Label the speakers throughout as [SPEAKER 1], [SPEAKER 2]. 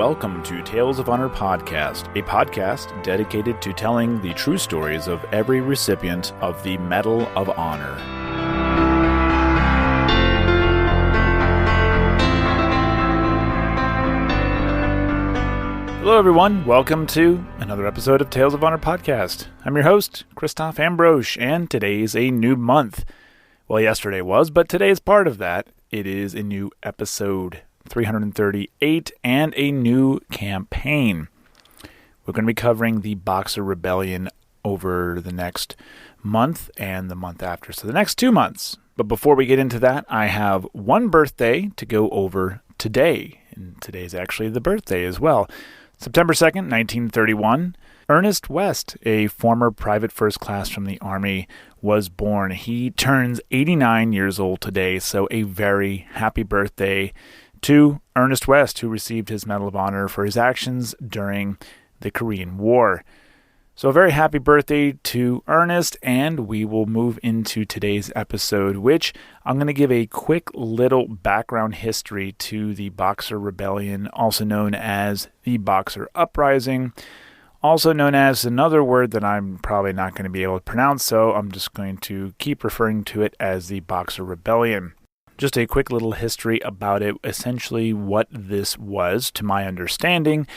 [SPEAKER 1] welcome to Tales of Honor Podcast, a podcast dedicated to telling the true stories of every recipient of the Medal of Honor. Hello everyone, welcome to another episode of Tales of Honor Podcast. I'm your host, Christoph Ambrosch, and today's a new month. Well, yesterday was, but today is part of that. It is a new episode 338 and a new campaign. We're going to be covering the Boxer Rebellion over the next month and the month after, so the next 2 months. But before we get into that, I have one birthday to go over today, and today's actually the birthday as well. September 2nd, 1931, Ernest West, a former private first class from the Army, was born. He turns 89 years old today, so a very happy birthday to Ernest West, who received his Medal of Honor for his actions during the Korean War. So a very happy birthday to Ernest, and we will move into today's episode, which I'm going to give a quick little background history to the Boxer Rebellion, also known as the Boxer Uprising, also known as another word that I'm probably not going to be able to pronounce, so I'm just going to keep referring to it as the Boxer Rebellion. Just a quick little history about it. Essentially what this was, to my understanding,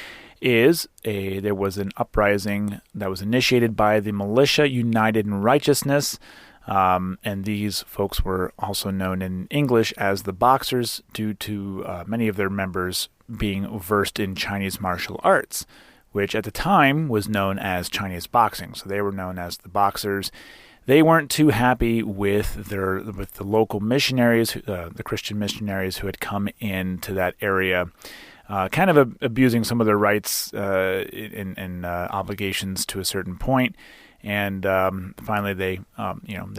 [SPEAKER 1] is there was an uprising that was initiated by the Militia United in Righteousness, and these folks were also known in English as the Boxers due to many of their members being versed in Chinese martial arts, which at the time was known as Chinese boxing. So they were known as the Boxers. They weren't too happy with the local missionaries, the Christian missionaries who had come into that area, kind of abusing some of their rights and obligations to a certain point. And finally, they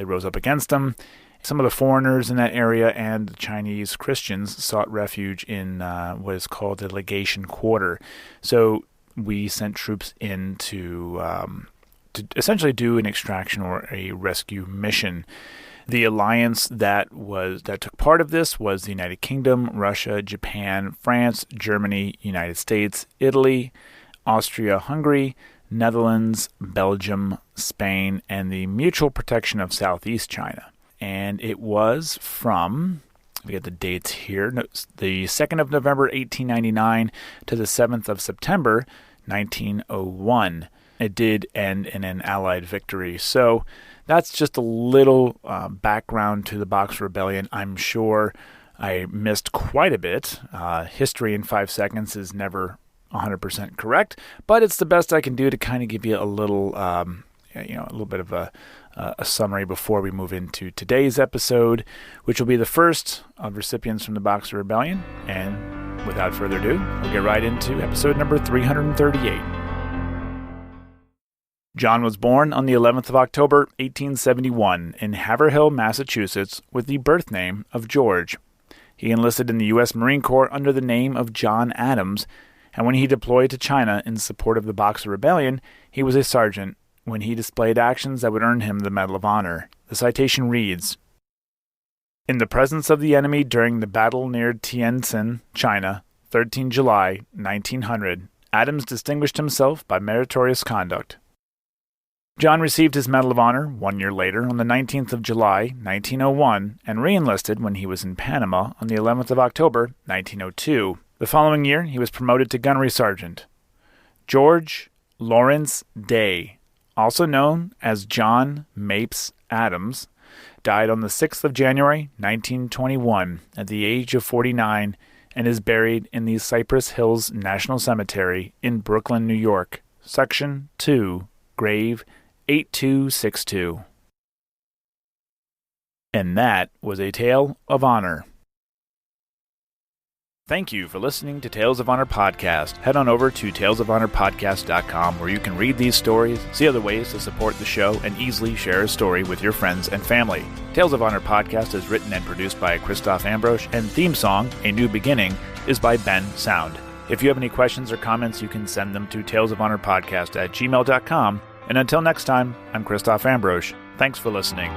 [SPEAKER 1] rose up against them. Some of the foreigners in that area and the Chinese Christians sought refuge in what is called the Legation Quarter. So we sent troops in to essentially do an extraction or a rescue mission. The alliance that took part of this was the United Kingdom, Russia, Japan, France, Germany, United States, Italy, Austria-Hungary, Netherlands, Belgium, Spain, and the Mutual Protection of Southeast China. And it was from, we get the dates here, the 2nd of November, 1899 to the 7th of September, 1901. It did end in an Allied victory. So that's just a little background to the Boxer Rebellion. I'm sure I missed quite a bit. History in 5 seconds is never 100% correct, but it's the best I can do to kind of give you a little, a little bit of a summary before we move into today's episode, which will be the first of Recipients from the Boxer Rebellion. And without further ado, we'll get right into episode number 338. John was born on the 11th of October, 1871, in Haverhill, Massachusetts, with the birth name of George. He enlisted in the U.S. Marine Corps under the name of John Adams, and when he deployed to China in support of the Boxer Rebellion, he was a sergeant when he displayed actions that would earn him the Medal of Honor. The citation reads, "In the presence of the enemy during the battle near Tientsin, China, 13 July, 1900, Adams distinguished himself by meritorious conduct." John received his Medal of Honor 1 year later on the 19th of July, 1901, and re-enlisted when he was in Panama on the 11th of October, 1902. The following year, he was promoted to gunnery sergeant. George Lawrence Day, also known as John Mapes Adams, died on the 6th of January, 1921, at the age of 49, and is buried in the Cypress Hills National Cemetery in Brooklyn, New York, Section 2, Grave 8262. And that was a Tale of Honor. Thank you for listening to Tales of Honor Podcast. Head on over to talesofhonorpodcast.com where you can read these stories, see other ways to support the show, and easily share a story with your friends and family. Tales of Honor Podcast is written and produced by Christoph Ambrosch, and theme song, A New Beginning, is by Ben Sound. If you have any questions or comments, you can send them to talesofhonorpodcast@gmail.com. And until next time, I'm Christoph Ambrosch. Thanks for listening.